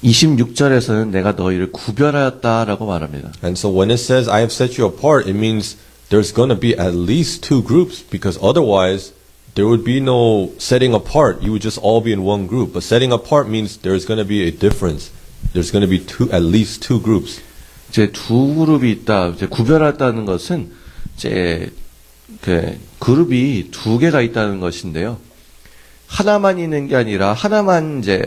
26절에서는 내가 너희를 구별하였다라고 말합니다. And so when it says, I have set you apart, it means there's going to be at least two groups, because otherwise there would be no setting apart. You would just all be in one group. But setting apart means there's going to be a difference. There's going to be at least two groups. 이제 두 그룹이 있다. 이제 구별했다는 것은 이제 그 그룹이 두 개가 있다는 것인데요. 하나만 있는 게 아니라 하나만 이제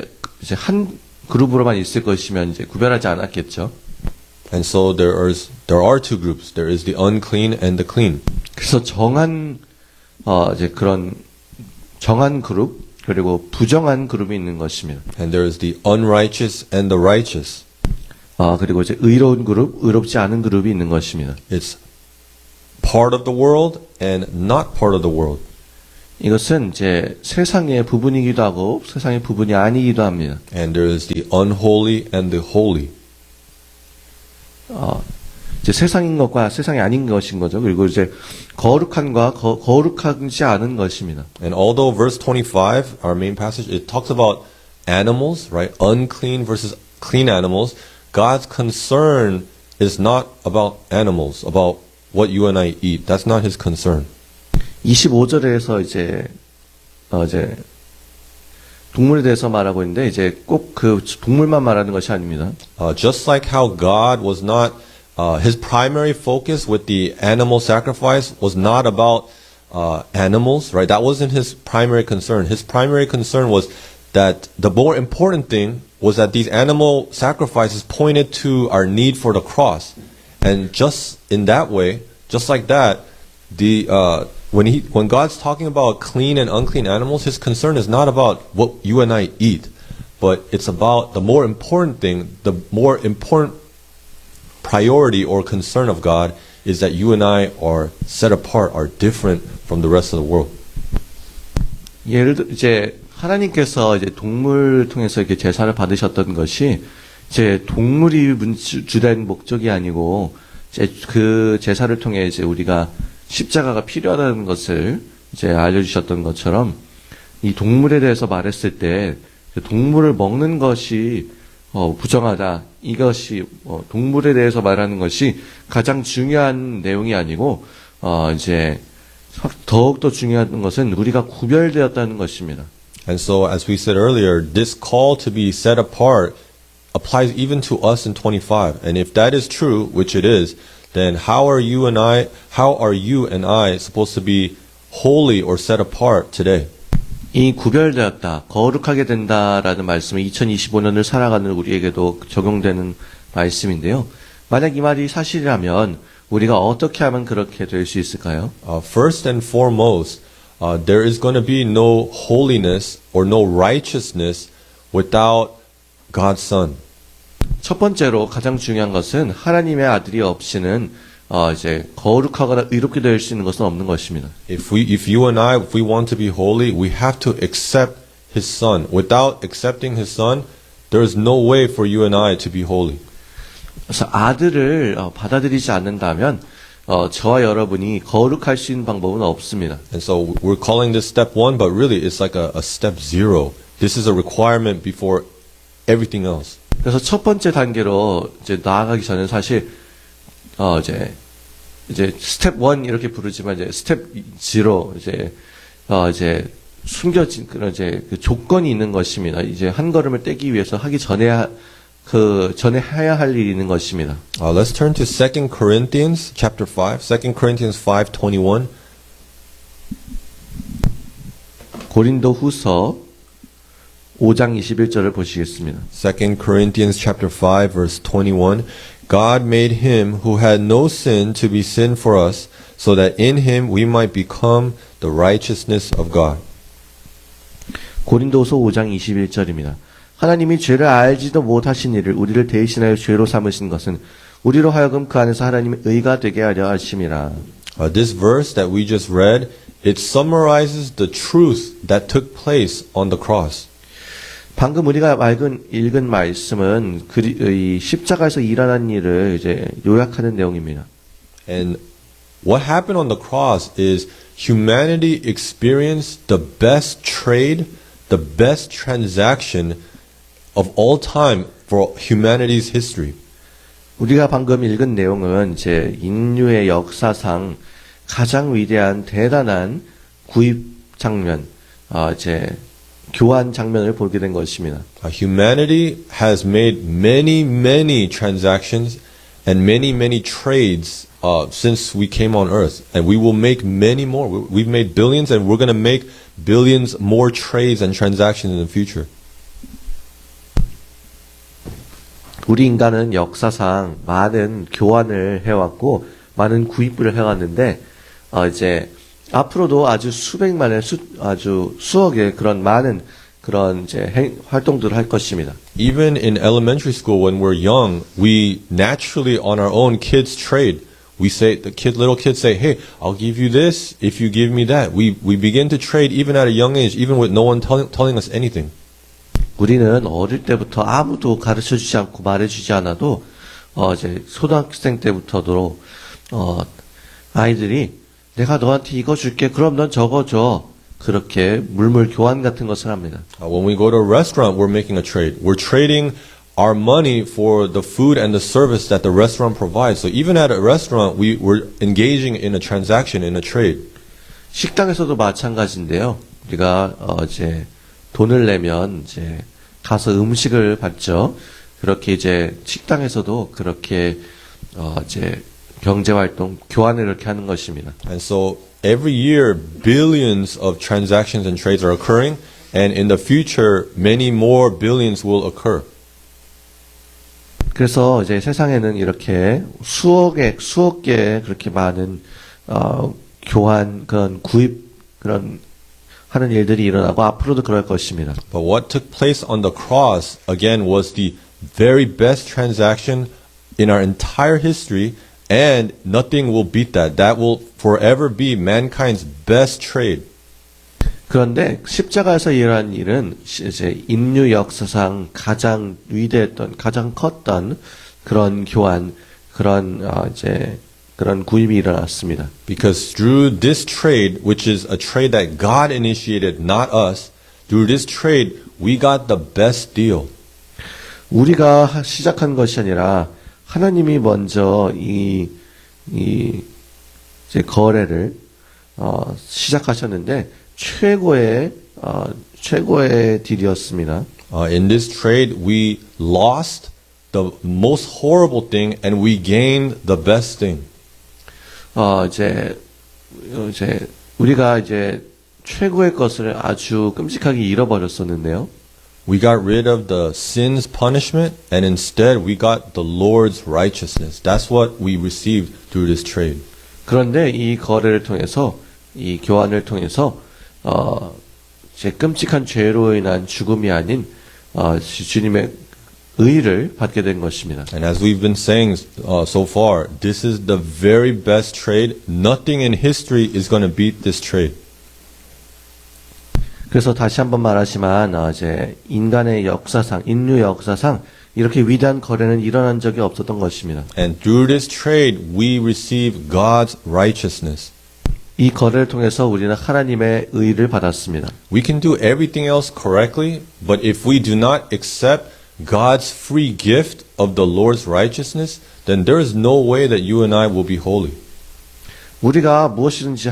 한 그룹으로만 있을 것이면 이제 구별하지 않았겠죠. And so there are two groups. There is the unclean and the clean. 그래서 이제 그런 정한 그룹 그리고 부정한 그룹이 있는 것입니다. And there is the unrighteous and the righteous. 그리고 이제 의로운 그룹, 의롭지 않은 그룹이 있는 것입니다. It's part of the world and not part of the world. 이것은 이제 세상의 부분이기도 하고 세상의 부분이 아니기도 합니다. And there is the unholy and the holy. 이제 세상인 것과 세상이 아닌 것인 거죠. 그리고 이제 거룩한과 거룩하지 않은 것입니다. And although verse 25, our main passage, it talks about animals, right? Unclean versus clean animals. God's concern is not about animals, about what you and I eat. That's not his concern. 25절에서 이제 동물에 대해서 말하고 있는데 이제 꼭 그 동물만 말하는 것이 아닙니다. Just like how God was not his primary focus with the animal sacrifice was not about animals, right? That wasn't his primary concern. His primary concern was that the more important thing was that these animal sacrifices pointed to our need for the cross. And just in that way, just like that, when God's talking about clean and unclean animals, his concern is not about what you and I eat, but it's about the more important thing, the more important priority or concern of God is that you and I are set apart, are different from the rest of the world. 예를 들어 이제 하나님께서 이제 동물을 통해서 이렇게 제사를 받으셨던 것이 이제 동물이 주된 목적이 아니고 이제 그 제사를 통해 이제 우리가 십자가가 필요하다는 것을 이제 알려주셨던 것처럼 이 동물에 대해서 말했을 때 동물을 먹는 것이 부정하다. 이것이 동물에 대해서 말하는 것이 가장 중요한 내용이 아니고 이제 더욱더 중요한 것은 우리가 구별되었다는 것입니다. And so, as we said earlier, this call to be set apart applies even to us in 25. And if that is true, which it is, then how are you and I supposed to be holy or set apart today? 이 구별되었다, 거룩하게 된다라는 말씀은 2025년을 살아가는 우리에게도 적용되는 말씀인데요. 만약 이 말이 사실이라면 우리가 어떻게 하면 그렇게 될 수 있을까요? First and foremost, there is going to be no holiness or no righteousness without God's Son. 첫 번째로 가장 중요한 것은 하나님의 아들이 없이는 이제 거룩하거나 의롭게 될 수 있는 것은 없는 것입니다. If you and I, if we want to be holy, we have to accept His Son. Without accepting His Son, there is no way for you and I to be holy. 그래서 아들을 받아들이지 않는다면 저와 여러분이 거룩할 수 있는 방법은 없습니다. And so we're calling this step 1, but really it's like a step 0. This is a requirement before everything else. 그래서 첫 번째 단계로 이제 나아가기 전에 사실 이제 스텝 1 이렇게 부르지만 이제 스텝 0 이제 숨겨진 그런 이제 그 조건이 있는 것입니다. 이제 한 걸음을 떼기 위해서 하기 전에 전에 해야 할 일이 있는 것입니다. Let's turn to 2 Corinthians chapter 5. 2 Corinthians 5:21. 고린도후서 5장 21절을 보시겠습니다. 2 Corinthians chapter 5 verse 21. God made him who had no sin to be sin for us, so that in him we might become the righteousness of God. 고린도후서 5장 21절입니다. 하나님이 죄를 알지도 못하신 이를 우리를 대신하여 죄로 삼으신 것은 우리로 하여금 그 안에서 하나님의 의가 되게 하려 하심이라. This verse that we just read, it summarizes the truth that took place on the cross. 방금 우리가 읽은 말씀은 이 십자가에서 일어난 일을 이제 요약하는 내용입니다. And what happened on the cross is humanity experienced the best trade, the best transaction of all time for humanity's history. 우리가 방금 읽은 내용은 이제 인류의 역사상 가장 위대한 대단한 구입 장면, 이제 교환 장면을 보게 된 것입니다. Humanity has made many transactions and many trades since we came on Earth, and we will make many more. We've made billions, and we're going to make billions more trades and transactions in the future. 우리 인간은 역사상 많은 교환을 해왔고 많은 구입을 해왔는데 이제 앞으로도 아주 수백만의 아주 수억의 그런 많은 그런 이제 활동들을 할 것입니다. Even in elementary school, when we're young, we naturally on our own kids trade. We say little kids say, "Hey, I'll give you this if you give me that." We begin to trade even at a young age, even with no one telling us anything. 우리는 어릴 때부터 아무도 가르쳐 주지 않고 말해 주지 않아도 이제 초등학생 때부터도 아이들이 내가 너한테 이거 줄게. 그럼 넌 저거 줘. 그렇게 물물 교환 같은 것을 합니다. When we go to a restaurant, we're making a trade. We're trading our money for the food and the service that the restaurant provides. So even at a restaurant, we're engaging in a transaction, in a trade. 식당에서도 마찬가지인데요. 우리가 이제 돈을 내면 이제 가서 음식을 받죠. 그렇게 이제 식당에서도 그렇게 이제 경제 활동 교환을 이렇게 하는 것입니다. And so every year, billions of transactions and trades are occurring, and in the future, many more billions will occur. 그래서 이제 세상에는 이렇게 수억 개의 그렇게 많은 교환 그런 구입 그런 하는 일들이 일어나고 앞으로도 그럴 것입니다. But what took place on the cross again was the very best transaction in our entire history, and nothing will beat that. That will forever be mankind's best trade. 그런데 십자가에서 일어난 일은 이제 인류 역사상 가장 위대했던, 가장 컸던 그런 교환, 그런 이제 그런 구입이 일어났습니다. Because through this trade, which is a trade that God initiated, not us, through this trade, we got the best deal. 우리가 시작한 것이 아니라 하나님이 먼저 이 이제 거래를 시작하셨는데 최고의 딜이었습니다. In this trade, we lost the most horrible thing and we gained the best thing. 이제 우리가 이제 최고의 것을 아주 끔찍하게 잃어버렸었는데요. We got rid of the sin's punishment and instead we got the Lord's righteousness. That's what we received through this trade. 그런데 이 거래를 통해서 이 교환을 통해서 제 끔찍한 죄로 인한 죽음이 아닌 주님의 의를 받게 된 것입니다. And as we've been saying so far, this is the very best trade. Nothing in history is going to beat this trade. 그래서 다시 한번 말하지만 이제 인간의 역사상, 인류 역사상 이렇게 위대한 거래는 일어난 적이 없었던 것입니다. And through this trade, we receive God's righteousness. 이 거래를 통해서 우리는 하나님의 의를 받았습니다. We can do everything else correctly, but if we do not accept God's free gift of the Lord's righteousness, then there is no way that you and I will be holy. 우리가 무엇이든지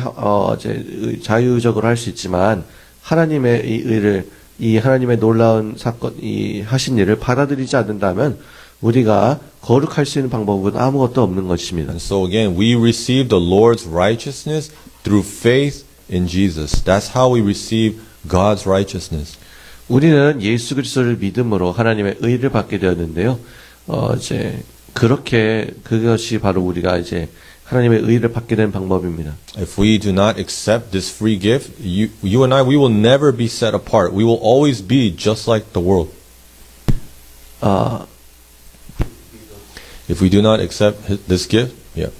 이제 자유적으로 할 수 있지만 하나님의 이 의를 이 하나님의 놀라운 사건 이 하신 일을 받아들이지 않는다면 우리가 거룩할 수 있는 방법은 아무것도 없는 것입니다. And so again, we receive the Lord's righteousness through faith in Jesus. That's how we receive God's righteousness. 우리는 예수 그리스도를 믿음으로 하나님의 의를 받게 되었는데요. 이제 그렇게 그것이 바로 우리가 이제 하나님의 의를 받게 된 방법입니다. If we do not accept this free gift, you and I, we will never be set apart. We will always be just like the world. If we do not accept this gift, yeah.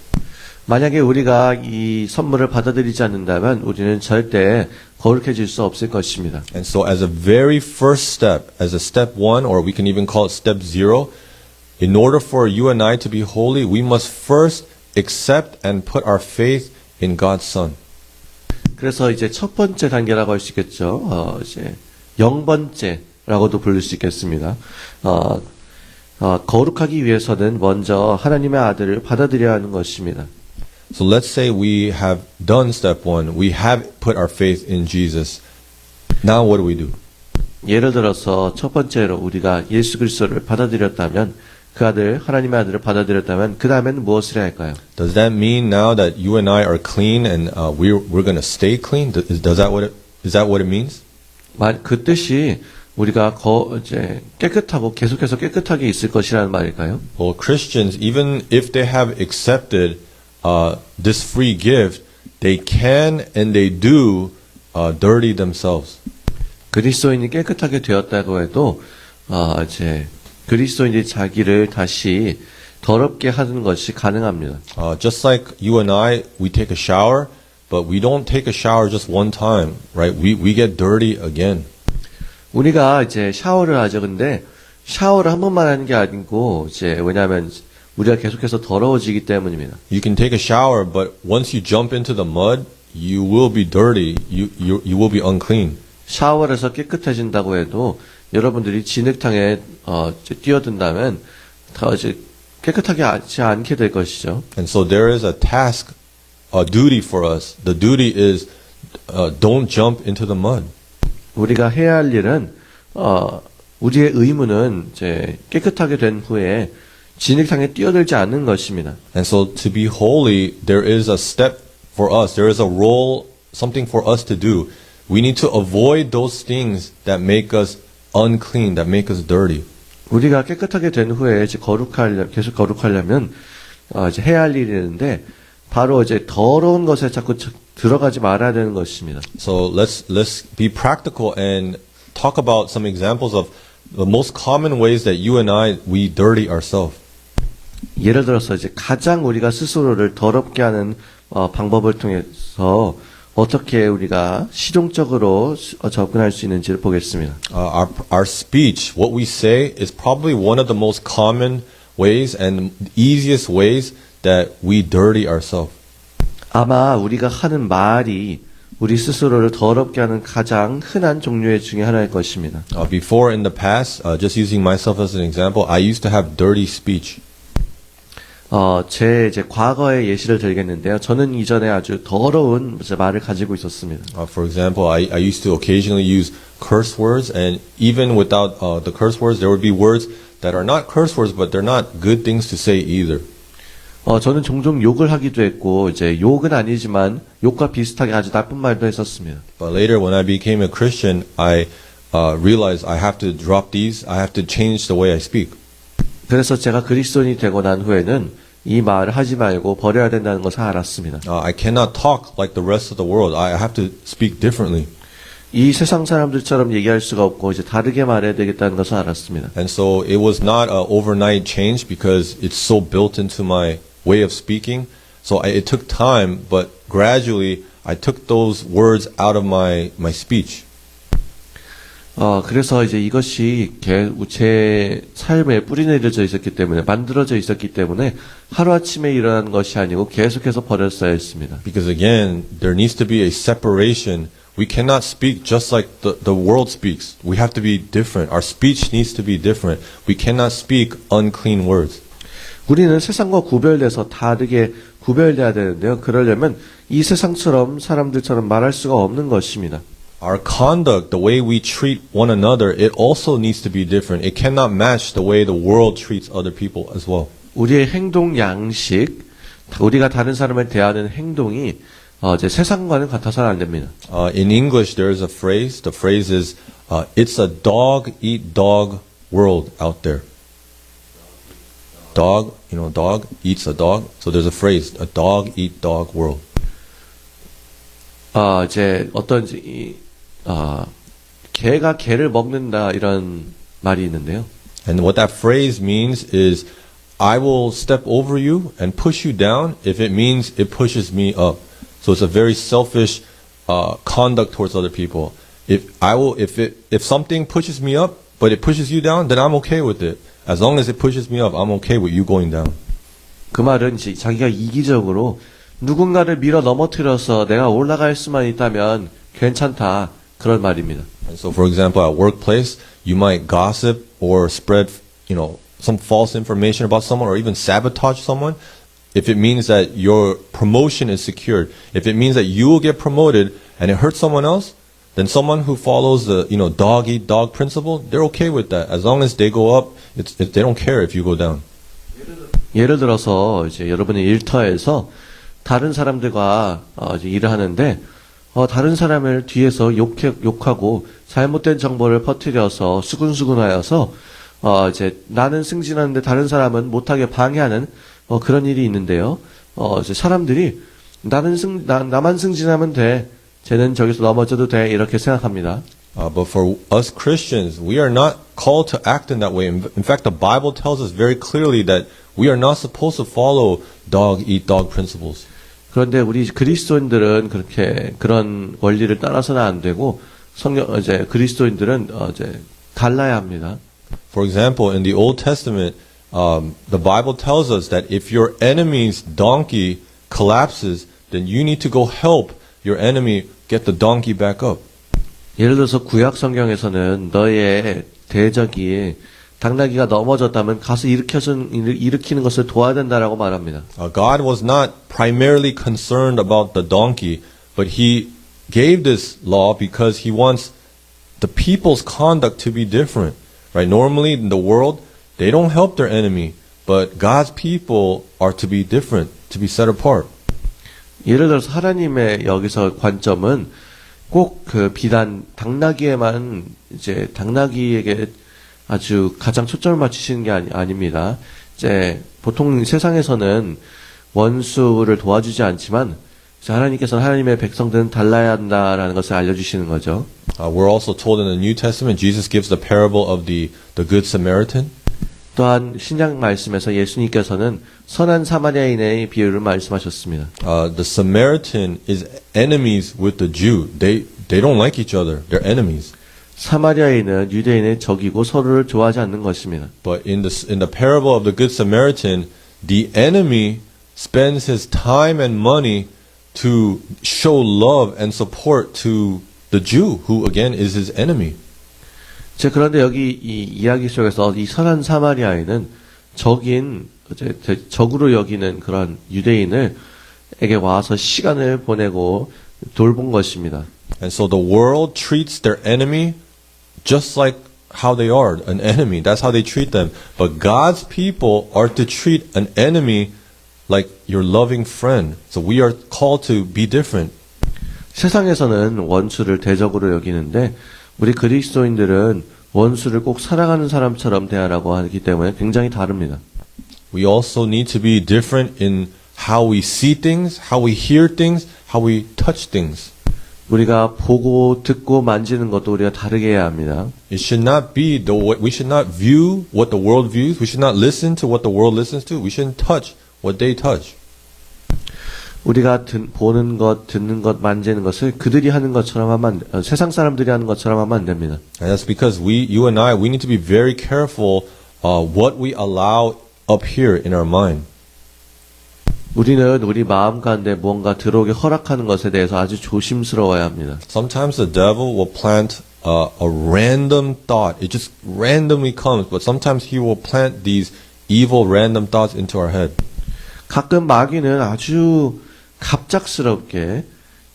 만약에 우리가 이 선물을 받아들이지 않는다면 우리는 절대 거룩해질 수 없을 것입니다. And so as a very first step, as a step one, or we can even call it step zero, in order for you and I to be holy, we must first accept and put our faith in God's Son. 그래서 이제 첫 번째 단계라고 할 수 있겠죠. 이제 0번째를 라고도 부를 수 있겠습니다. 거룩하기 위해서는 먼저 하나님의 아들을 받아들여야 하는 것입니다. So let's say we have done step one. We have put our faith in Jesus. Now what do we do? 예를 들어서 첫 번째로 우리가 예수 그리스도를 받아들였다면 그 아들, 하나님의 아들을 받아들였다면 그 다음에는 무엇을 해야 할까요? Does that mean now that you and I are clean and we're going to stay clean? Is that what it means? 그 뜻이 우리가 이제 깨끗하고 계속해서 깨끗하게 있을 것이라는 말일까요? Well, Christians, even if they have accepted this free gift, they can and they do dirty themselves. 그리스도인이 깨끗하게 되었다고 해도 이제 그리스도인이 자기를 다시 더럽게 하는 것이 가능합니다. Just like you and I, we take a shower, but we don't take a shower just one time, right? We get dirty again. 우리가 이제 샤워를 하죠. 근데 샤워를 한 번만 하는 게 아니고 이제 왜냐하면 우리가 계속해서 더러워지기 때문입니다. You can take a shower, but once you jump into the mud, you will be dirty. You will be unclean. 샤워를 해서 깨끗해진다고 해도 여러분들이 진흙탕에 이제 뛰어든다면 더 이제 깨끗하게 하지 않게 될 것이죠. And so there is a task, a duty for us. The duty is don't jump into the mud. 우리가 해야 할 일은 우리의 의무는 이제 깨끗하게 된 후에 진흙탕에 뛰어들지 않는 것입니다. And so to be holy, there is a step for us. There is a role, something for us to do. We need to avoid those things that make us unclean, that make us dirty. 우리가 깨끗하게 된 후에 이제 계속 거룩하려면 이제 해야 할 일이 있는데 바로 이제 더러운 것에 자꾸 들어가지 말아야 되는 것입니다. So let's be practical and talk about some examples of the most common ways that you and I we dirty ourselves. 예를 들어서 이제 가장 우리가 스스로를 더럽게 하는 방법을 통해서 어떻게 우리가 실용적으로 접근할 수 있는지를 보겠습니다. Our speech, what we say, is probably one of the most common ways and easiest ways that we dirty ourselves. 아마 우리가 하는 말이 우리 스스로를 더럽게 하는 가장 흔한 종류의 중에 하나일 것입니다. Before in the past, just using myself as an example, I used to have dirty speech. 제 이제 과거의 예시를 들겠는데요. 저는 이전에 아주 더러운 말을 가지고 있었습니다. For example, I used to occasionally use curse words, and even without the curse words, there would be words that are not curse words, but they're not good things to say either. 저는 종종 욕을 하기도 했고, 이제 욕은 아니지만 욕과 비슷하게 아주 나쁜 말도 했었습니다. But later, when I became a Christian, I realized I have to drop these. I have to change the way I speak. 그래서 제가 그리스도인이 되고 난 후에는 이 말을 하지 말고 버려야 된다는 것을 알았습니다. I cannot talk like the rest of the world. I have to speak differently. 이 세상 사람들처럼 얘기할 수가 없고 이제 다르게 말해야 되겠다는 것을 알았습니다. And so it was not an overnight change because it's so built into my way of speaking. So it took time, but gradually I took those words out of my speech. 그래서 이제 이것이 제 삶에 뿌리내려져 있었기 때문에, 만들어져 있었기 때문에 하루아침에 일어난 것이 아니고 계속해서 버렸어야 했습니다. Because again, there needs to be a separation. We cannot speak just like the world speaks. We have to be different. Our speech needs to be different. We cannot speak unclean words. 우리는 세상과 구별돼서 다르게 구별돼야 되는데요. 그러려면 이 세상처럼 사람들처럼 말할 수가 없는 것입니다. Our conduct, the way we treat one another, it also needs to be different. It cannot match the way the world treats other people as well. 우리의 행동 양식, 우리가 다른 사람을 대하는 행동이 이제 세상과는 같아서는 안 됩니다. In English, there is a phrase. The phrase is, "It's a dog eat dog world out there." Dog, dog eats a dog. So there's a phrase, "A dog eat dog world." 이제 개가 개를 먹는다 이런 말이 있는데요. And what that phrase means is, I will step over you and push you down if it means it pushes me up. So it's a very selfish conduct towards other people. If something pushes me up, but it pushes you down, then I'm okay with it. As long as it pushes me up, I'm okay with you going down. 그 말은 이제 자기가 이기적으로 누군가를 밀어 넘어뜨려서 내가 올라갈 수만 있다면 괜찮다 그런 말입니다. And so, for example, at workplace, you might gossip or spread, some false information about someone or even sabotage someone. If it means that your promotion is secured, if it means that you will get promoted and it hurts someone else, then someone who follows the, dog eat dog principle, they're okay with that. As long as they go up, they don't care if you go down. 예를 들어서 이제 여러분의 일터에서 다른 사람들과 이제 일을 하는데 다른 사람을 뒤에서 욕하고 잘못된 정보를 퍼뜨려서 수군수군하여서 이제 나는 승진하는데 다른 사람은 못하게 방해하는 그런 일이 있는데요. 이제 사람들이 나만 승진하면 돼. 쟤는 저기서 넘어져도 돼. 이렇게 생각합니다. But for us Christians, we are not called to act in that way. In fact, the Bible tells us very clearly that we are not supposed to follow dog eat dog principles. 그런데 우리 그리스도인들은 그런 원리를 따라서는 안 되고 이제 그리스도인들은 이제 달라야 합니다. For example, in the Old Testament, the Bible tells us that if your enemy's donkey collapses, then you need to go help your enemy get the donkey back up. 예를 들어서 구약 성경에서는 너의 대적이 당나귀가 넘어졌다면 가서 일으키는 것을 도와야 된다라고 말합니다. God was not primarily concerned about the donkey, but He gave this law because He wants the people's conduct to be different. Right? Normally in the world, they don't help their enemy, but God's people are to be different, to be set apart. 예를 들어서 하나님의 여기서 관점은 꼭 비단 당나귀에만 이제 당나귀에게 아주 가장 초점을 맞추시는 게 아닙니다. 이제 보통 세상에서는 원수를 도와주지 않지만 하나님께서는 하나님의 백성들은 달라야 한다라는 것을 알려주시는 거죠. We're also told in the New Testament, Jesus gives the parable of the Good Samaritan. 또한 신약 말씀에서 예수님께서는 선한 사마리아인의 비유를 말씀하셨습니다. The Samaritan is enemies with the Jew. They don't like each other. They're enemies. 사마리아인은 유대인의 적이고 서로를 좋아하지 않는 것입니다. But in the parable of the Good Samaritan, the enemy spends his time and money to show love and support to the Jew, who again is his enemy. 그런데 여기 이 이야기 속에서 이 선한 사마리아인은 적으로 여기는 그런 유대인에게 와서 시간을 보내고 돌본 것입니다. And so the world treats their enemy just like how they are, an enemy. That's how they treat them. But God's people are to treat an enemy like your loving friend. So we are called to be different. 세상에서는 원수를 대적으로 여기는데 우리 그리스도인들은 원수를 꼭 사랑하는 사람처럼 대하라고 하기 때문에 굉장히 다릅니다. We also need to be different in how we see things, how we hear things, how we touch things. 우리가 보고 듣고 만지는 것도 우리가 다르게 해야 합니다. It should not be we should not view what the world views. We should not listen to what the world listens to. We shouldn't touch what they touch. 우리가 보는 것, 듣는 것, 만지는 것을 그들이 하는 것처럼 하면 세상 사람들이 하는 것처럼 하면 안 됩니다. And that's because you and I need to be very careful what we allow up here in our mind. 우리는 우리 마음 가운데 무언가 들어오게 허락하는 것에 대해서 아주 조심스러워야 합니다. Sometimes the devil will plant a random thought. It just randomly comes, but sometimes he will plant these evil random thoughts into our head. 가끔 마귀는 아주 갑작스럽게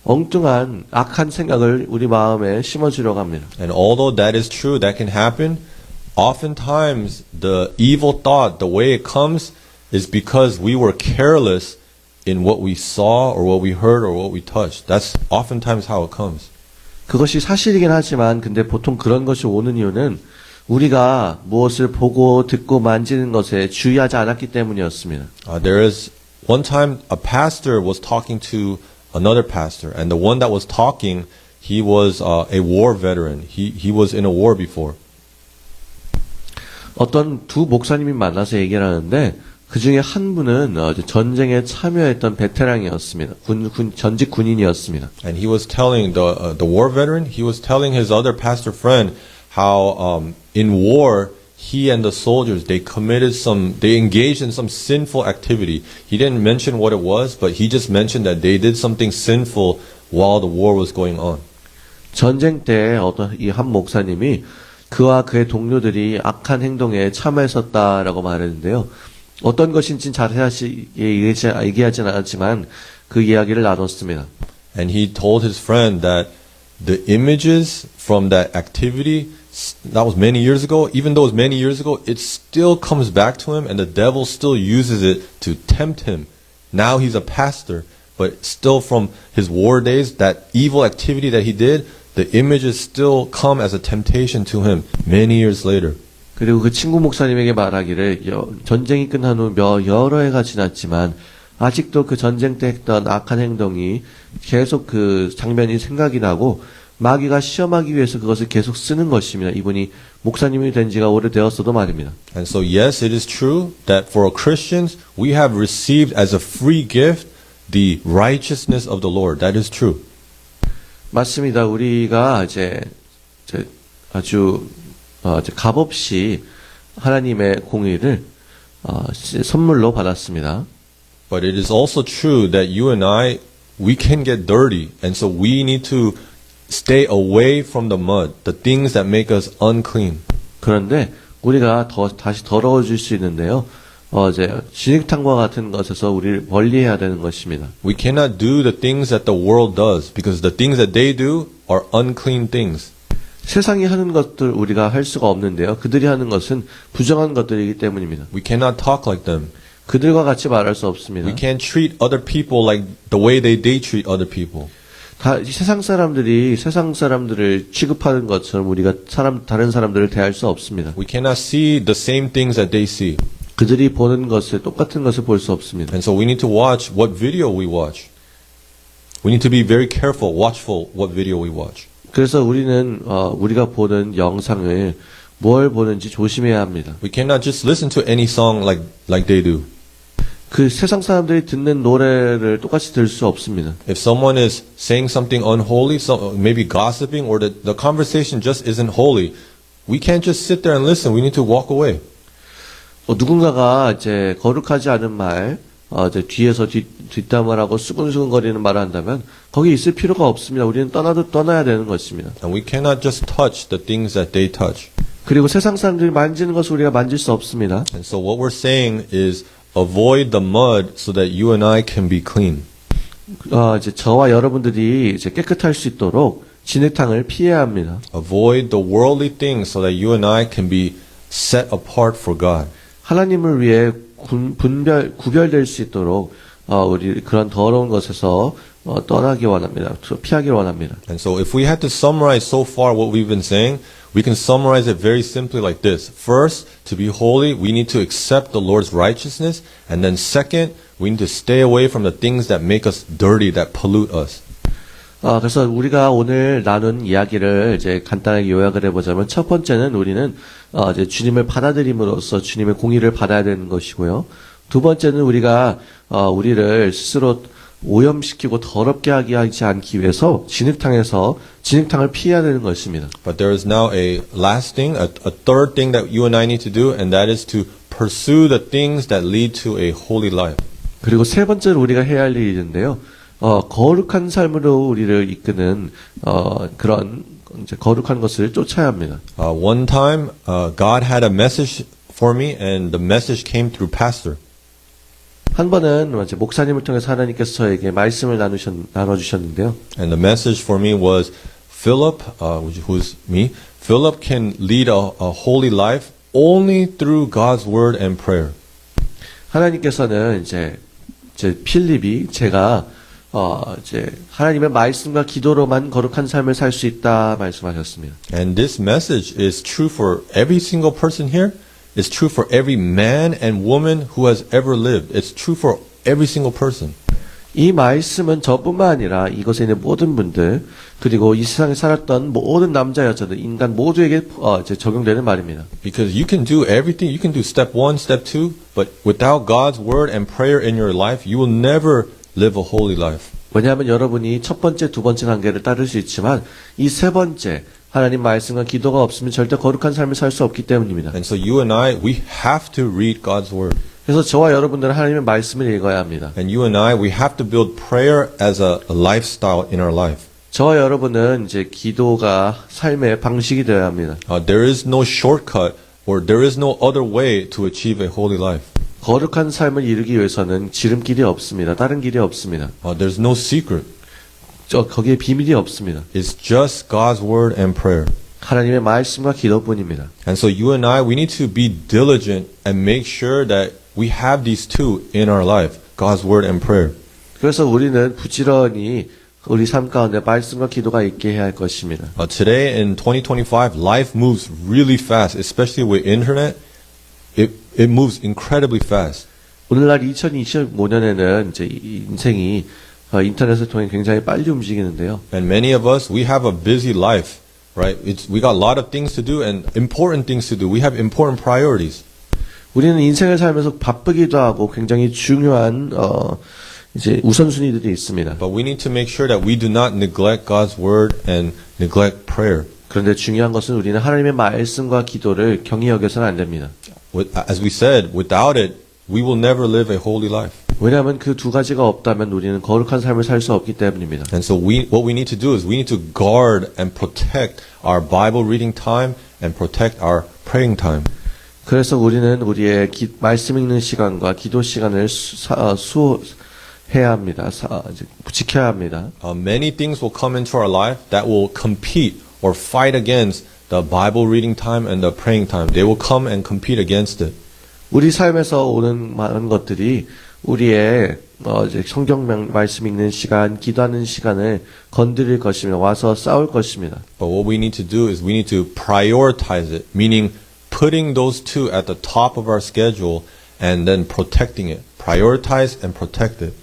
엉뚱한 악한 생각을 우리 마음에 심어주려고 합니다. And although that is true, that can happen, oftentimes the evil thought, the way it comes, is because we were careless in what we saw or what we heard or what we touched. That's oftentimes how it comes. 그것이 사실이긴 하지만 근데 보통 그런 것이 오는 이유는 우리가 무엇을 보고 듣고 만지는 것에 주의하지 않았기 때문이었습니다. There is one time a pastor was talking to another pastor, and the one that was talking, he was a war veteran. He was in a war before. 어떤 두 목사님이 만나서 얘기를 하는데 그 중에 한 분은 전쟁에 참여했던 베테랑이었습니다. 전직 군인이었습니다. And he was telling the war veteran, he was telling his other pastor friend how in war he and the soldiers they engaged in some sinful activity. He didn't mention what it was, but he just mentioned that they did something sinful while the war was going on. 전쟁 때 어떤 이 한 목사님이 그와 그의 동료들이 악한 행동에 참여했었다라고 말했는데요. 어떤 것인지 자세하게 얘기하지는 않았지만 그 이야기를 나눴습니다. And he told his friend that the images from that activity, that was many years ago, even though it was many years ago, it still comes back to him and the devil still uses it to tempt him. Now he's a pastor, but still from his war days, that evil activity that he did, the images still come as a temptation to him many years later. 그리고 그 친구 목사님에게 말하기를 전쟁이 끝난 후 여러 해가 지났지만 아직도 그 전쟁 때 했던 악한 행동이 계속 그 장면이 생각이 나고 마귀가 시험하기 위해서 그것을 계속 쓰는 것입니다. 이분이 목사님이 된 지가 오래되었어도 말입니다. And so yes, it is true that for Christians, we have received as a free gift the righteousness of the Lord. That is true. 맞습니다. 우리가 이제 아주 이제 값없이 하나님의 공의를 선물로 받았습니다. But it is also true that you and I, we can get dirty, and so we need to stay away from the mud, the things that make us unclean. 그런데 우리가 다시 더러워질 수 있는데요. 이제 진흙탕과 같은 것에서 우리를 멀리해야 되는 것입니다. We cannot do the things that the world does, because the things that they do are unclean things. 세상이 하는 것들 우리가 할 수가 없는데요. 그들이 하는 것은 부정한 것들이기 때문입니다. We cannot talk like them. 그들과 같이 말할 수 없습니다. We can't treat other people like the way they treat other people. 세상 사람들을 취급하는 것처럼 우리가 다른 사람들을 대할 수 없습니다. We cannot see the same things that they see. 그들이 보는 것을 똑같은 것을 볼 수 없습니다. And so we need to watch what video we watch. We need to be very careful, watchful what video we watch. 그래서 우리는 우리가 보는 영상을 뭘 보는지 조심해야 합니다. We cannot just listen to any song like they do. 그 세상 사람들이 듣는 노래를 똑같이 들을 수 없습니다. If someone is saying something unholy, maybe gossiping, or the conversation just isn't holy, we can't just sit there and listen. We need to walk away. 누군가가 이제 거룩하지 않은 말, 이제 뒤에서 뒷담을 하고 수근수근거리는 말을 한다면 거기 있을 필요가 없습니다. 우리는 떠나야 되는 것입니다. And we cannot just touch the things that they touch. 그리고 세상 사람들이 만지는 것을 우리가 만질 수 없습니다. And so what we're saying is avoid the mud so that you and I can be clean. 이제 저와 여러분들이 이제 깨끗할 수 있도록 진흙탕을 피해야 합니다. Avoid the worldly things so that you and I can be set apart for God. 하나님을 위해 구별될 수 있도록 우리 그런 더러운 것에서 떠나기 원합니다. 피하기 원합니다. And so if we had to summarize so far what we've been saying, we can summarize it very simply like this. First, to be holy, we need to accept the Lord's righteousness. And then second, we need to stay away from the things that make us dirty, that pollute us. 그래서 우리가 오늘 나눈 이야기를 이제 간단하게 요약을 해보자면 첫 번째는 우리는 이제 주님을 받아들임으로써 주님의 공의를 받아야 되는 것이고요. 두 번째는 우리가 우리를 스스로 오염시키고 더럽게 하지 않기 위해서 진흙탕을 피해야 되는 것입니다. But there is now a last thing, a third thing that you and I need to do, and that is to pursue the things that lead to a holy life. 그리고 세 번째로 우리가 해야 할 일이 있는데요. 거룩한 삶으로 우리를 이끄는 그런 이제 거룩한 것을 쫓아야 합니다. One time, God had a message for me, and the message came through pastor. 한 번은 이제 목사님을 통해서 하나님께서 저에게 말씀을 나눠주셨는데요. And the message for me was, Philip, who's me, Philip can lead a holy life only through God's word and prayer. 하나님께서는 이제 필립이 제가 이제 하나님의 말씀과 기도로만 거룩한 삶을 살 수 있다 말씀하셨습니다. And this message is true for every single person here. It's true for every man and woman who has ever lived. It's true for every single person. 이 말씀은 저뿐만 아니라 이곳에 있는 모든 분들 그리고 이 세상에 살았던 모든 남자 여자들 인간 모두에게 이제 적용되는 말입니다. Because you can do everything. You can do step 1, step 2, but without God's word and prayer in your life, you will never live a holy life. 왜냐하면 여러분이 첫 번째, 두 번째 단계를 따를 수 있지만 이 세 번째 하나님 말씀과 기도가 없으면 절대 거룩한 삶을 살 수 없기 때문입니다. And so you and I, we have to read God's word. 그래서 저와 여러분들은 하나님의 말씀을 읽어야 합니다. And you and I, we have to build prayer as a lifestyle in our life. 저와 여러분은 이제 기도가 삶의 방식이 되어야 합니다. There is no shortcut or there is no other way to achieve a holy life. 거룩한 삶을 이루기 위해서는 지름길이 없습니다. 다른 길이 없습니다. There's no secret. 거기에 비밀이 없습니다. It's just God's word and prayer. 하나님의 말씀과 기도뿐입니다. And so you and I, we need to be diligent and make sure that we have these two in our life, God's word and prayer. 그래서 우리는 부지런히 우리 삶 가운데 말씀과 기도가 있게 해야 할 것입니다. Today in 2025, life moves really fast, especially with internet. It moves incredibly fast. 오늘날 2025년에는 이제 인생이 인터넷을 통해 굉장히 빨리 움직이는데요. And many of us, we have a busy life, right? We got a lot of things to do and important things to do. We have important priorities. 우리는 인생을 살면서 바쁘기도 하고 굉장히 중요한 이제 우선순위들이 있습니다. But we need to make sure that we do not neglect God's word and neglect prayer. 그런데 중요한 것은 우리는 하나님의 말씀과 기도를 경히 여겨서는 안 됩니다. As we said, without it, we will never live a holy life. 왜냐하면 그 두 가지가 없다면 우리는 거룩한 삶을 살 수 없기 때문입니다. And so what we need to do is we need to guard and protect our Bible reading time and protect our praying time. 그래서 우리는 우리의 말씀 읽는 시간과 기도 시간을 수호해야 합니다. 지켜야 합니다. Many things will come into our life that will compete or fight against the Bible reading time and the praying time. They will come and compete against it. 우리 삶에서 오는 많은 것들이 우리의 이제 성경 말씀 읽는 시간, 기도하는 시간을 건드릴 것입니다. 와서 싸울 것입니다. But what we need to do is we need to prioritize it, meaning putting those two at the top of our schedule and then protecting it. Prioritize and protect it.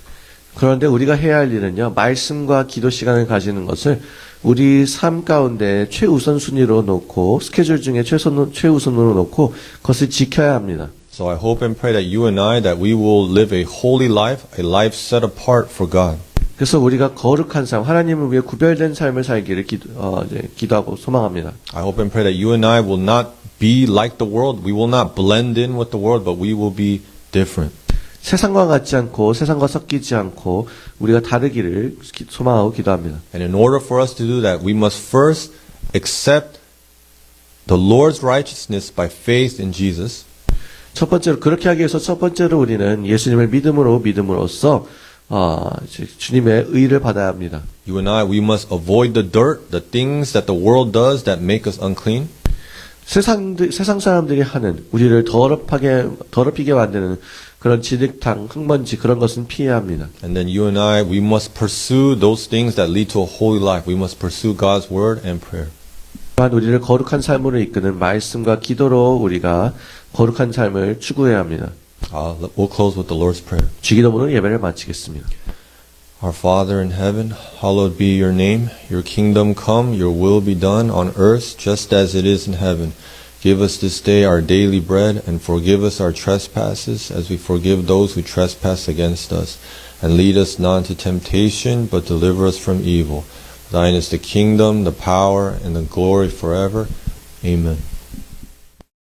그런데 우리가 해야 할 일은요, 말씀과 기도 시간을 가지는 것을 우리 삶 가운데 최우선순위로 놓고, 스케줄 중에 최우선으로 놓고, 그것을 지켜야 합니다. So I hope and pray that you and I, that we will live a holy life, a life set apart for God. 그래서 우리가 거룩한 삶, 하나님을 위해 구별된 삶을 살기를 기도하고 소망합니다. I hope and pray that you and I will not be like the world. We will not blend in with the world, but we will be different. 세상과 같지 않고 세상과 섞이지 않고 우리가 다르기를 소망하고 기도합니다. And in order for us to do that, we must first accept the Lord's righteousness by faith in Jesus. 첫 번째로 그렇게 하기 위해서 첫 번째로 우리는 예수님을 믿음으로써 주님의 의를 받아야 합니다. You and I, we must avoid the dirt, the things that the world does that make us unclean. 세상 사람들이 하는 우리를 더럽히게 만드는 그런 진흙탕, 흙먼지 그런 것은 피해야 합니다. And then you and I, we must pursue those things that lead to a holy life. We must pursue God's word and prayer. 또한 우리를 거룩한 삶으로 이끄는 말씀과 기도로 우리가 거룩한 삶을 추구해야 합니다. We'll close with the Lord's Prayer. 주기도문으로 예배를 마치겠습니다. Our Father in heaven, hallowed be your name. Your kingdom come, your will be done on earth just as it is in heaven. Give us this day our daily bread, and forgive us our trespasses as we forgive those who trespass against us. And lead us not into temptation, but deliver us from evil. Thine is the kingdom, the power, and the glory forever. Amen.